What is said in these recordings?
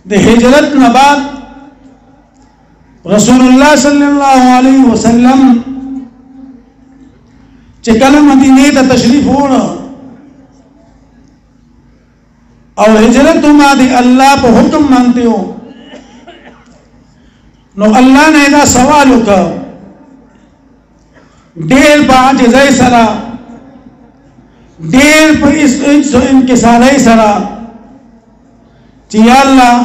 the हिजरत न बाद रसूलुल्लाह सल्लल्लाहु अलैहि वसल्लम चिकल मदीने ता तशरीफ होना और हिजरत मादे अल्लाह पर हुक्म मानते हो नो अल्लाह ने दा सवाल का डेर पाँच जय सरा डेर पर इनके सारे सरा चिया अल्लाह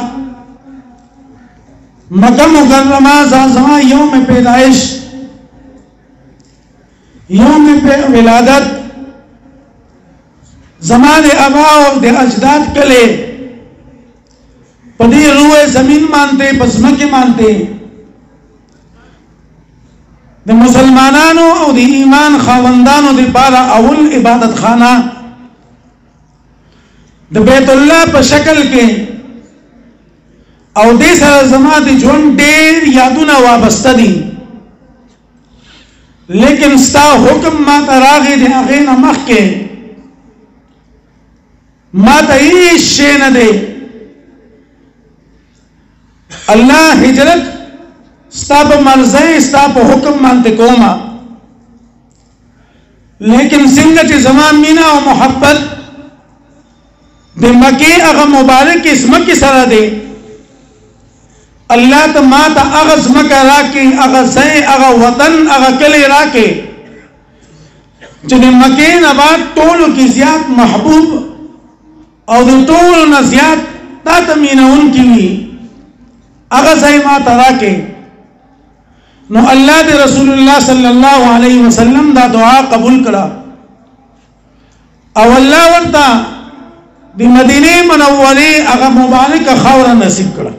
मक्का मुकर्रमा ज़मा यौम पैदाइश यौम विलादत ज़माने आबा और दे अजदाद कले पदी रूए जमीन मानते पसमा के मानते दे मुसलमानानो और दे ईमान खावंदानो दे पारा अवल इबादत खाना दे बैतुल्लाह पर शक्ल के और दे सारा ज़मा दे जोन डेर यादुना वाबस्ता दी लेकिन स्ता हुक्म माता रागे दे आगे नमक के माता ही शे न दे अल्लाह हिजरत स्ताप मर्ज़े स्ताप हुक्म मानते कोमा लेकिन सिंगत ज़मान मीना और मोहब्बत दे मके अगर मुबारक इसम की सरा दे अल्लाह तो माता अगज मका राके अगर सै अगर वतन अगर कले राके जिन्हें मके नबाद तोल की ज़ियाद महबूब और तोल न ज़ियाद तातमीना उनकी भी अगर सही माता राके नो अल्लाह दे रसूलुल्लाह सल्लल्लाहु अलैहि वसल्लम दा दुआ कबूल करा और अल्लाह वर्ता दी मदीने मनव्वरे अगर मुबारक खौरा नसीब करा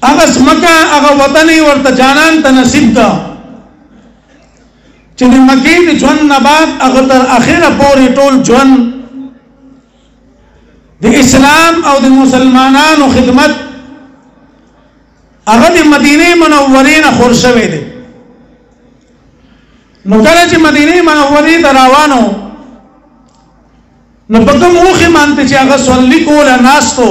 अगर मक्का अगर वतनी वर्ता जानान त नसीब का चिन्ह मक्की दी जवन नबाद अगर तर आखिर पोरे टोल जवन दी इस्लाम और दी मुसलमानान और खिदमत अगर दी मदीने मनव्वरे न खुरशवे दे नुकरा ची मदीने मनव्वरे दरावानो न बकम ऊखी मानते ची अगर स्वल्ली कोला नास्तो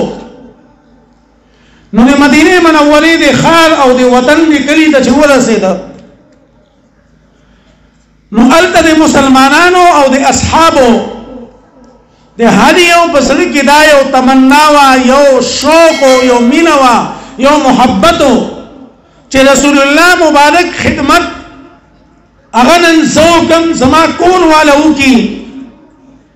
नुने मदीने मनव्वरे दे खार और दे वतन दे कली दा छवरा से दा नु अलता दे मुसलमानानो और दे असहाबो दे हादियों पसंद किदायो तमन्नावा यो शौको यो मीनवा यो मोहब्बतो चे रसूलुल्लाह मुबारक खिदमत अगनन ज़ौकम ज़मा कौन वाला की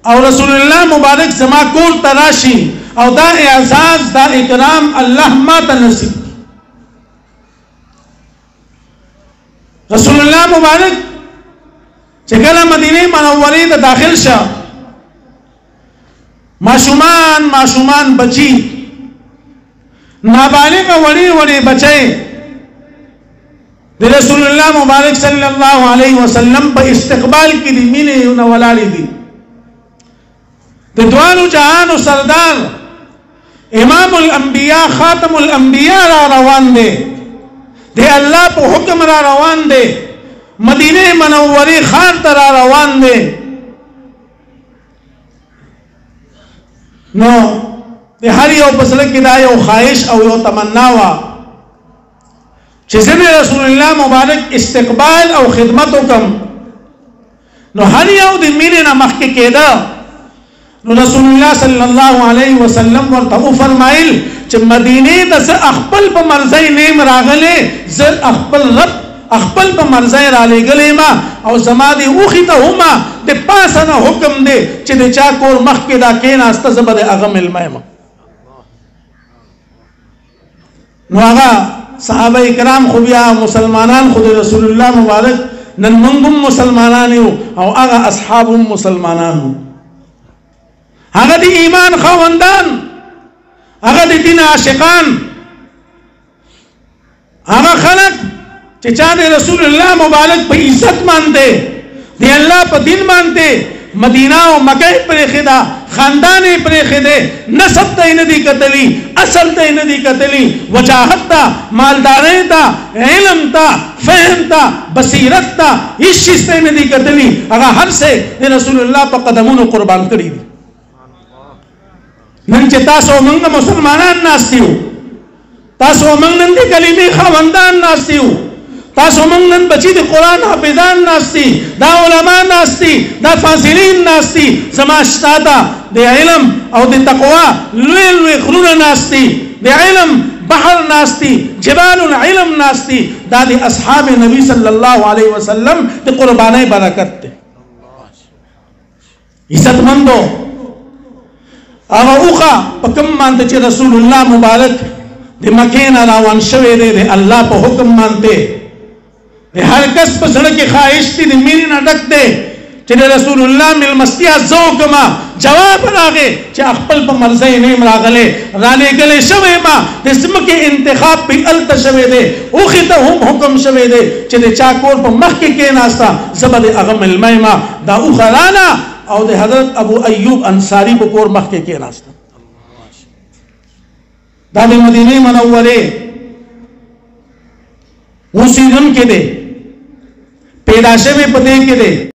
और रसूलुल्लाह मुबारक ज़मा कौन तराशी और दा एजाज दा इकराम अल्लाह माता नसीब रसूलुल्लाह मुबारक चेकला मदीने मनव्वरे दा दाखिल शाह माशुमान माशुमान बची नाबालिग वड़ी वड़ी बचे दे रसूलुल्लाह मुबारक सल्लल्लाहु अलैहि वसल्लम पर इस्तकबाल की दी मीने नवलाली दी दे दुआनु जहान सरदार इमामुल अंबिया खातमुल अंबिया रा रवान दे अल्लाह पर हुक्म रा रवान दे मदीने मनव्वरे खान तरा रवान दे नो दे हर यो पसले किदायो ख्वाहिश और यो तमन्नावा जिसने रसूलुल्लाह मुबारक इस्तकबाल और खिदमत कम नो हर यो दिन मीने ना मख के केदा नो रसूलुल्लाह सल्लल्लाहु अलैहि वसल्लम वर तहु फरमाइल च मदीने दस अखपल प मर्ज़ई नेम रागले ज अखपल रब अखपल प मर्ज़ई राले गले मा और जमादी उखी तो हुमा दे पासना हुक्म दे च दे चाकोर मख के दा केना अस्तजबद अगम इल्म नवागा सहाबा इकराम खुबिया मुसलमानान खुद रसूलुल्लाह मुबारक नन मंगुम मुसलमानान और आगा असहाबुम मुसलमानान आगा दी ईमान खावंदान आगा दी दिन आशिकान आगा खलक चिचा दे रसूलुल्लाह मुबारक पे इज्जत मानते दे अल्लाह पर दिन मानते मदीना और मक्का पर खिदा खानदान पर खिदे नसब तय नदी कतली असल तय नदी कतली वजाहत ता मालदारे ता इल्म ता फहम ता बसीरत ता इस चीज तय नदी कतली अगर हर से रसूलुल्लाह पर कदमों कुर्बान करी दी नन चे तासो मंग मुसलमानान नास्तियो तासो मंग नन दे कलीमे खावंदान नास्तियो तासो मंग नन बची दे कुरान हाफिजान नास्ती दा उलमा नास्ती दा फासिलीन नास्ती समाजताता दे इल्म और दे तकवा लुए खुरुना नास्ती दे इल्म बहर नास्ती जबालुल इल्म नास्ती दादी अस्हाब नबी सल्लल्लाहु अलैहि वसल्लम ते कुर्बाने बरकत ते इज्जतमंदो आवा उखा पकम मानते चे रसूलुल्लाह मुबारक दे मकेना रावन शवे दे अल्लाह पे हुक्म मानते दे हर कस पर सड़क की ख्वाहिश थी दे मीरी ना डक दे चले रसूलुल्लाह मिल मस्तिया ज़ौक़मा जवाब रागे चे अखपल पर मर्ज़े नेम रागले राने गले शवे मा दे सिमके इंतखाब पे अल्त शवे दे उखिता हुक्म शवे दे चले चाकोर पर मख के नास्ता ज़बद अगम इल्मा दा उखराना और दे हज़रत अबू अय्यूब अंसारी बकोर मख के नास्ता दादे मदीने मनव्वरे उसी दिन के दे पैदाशे में पते के दे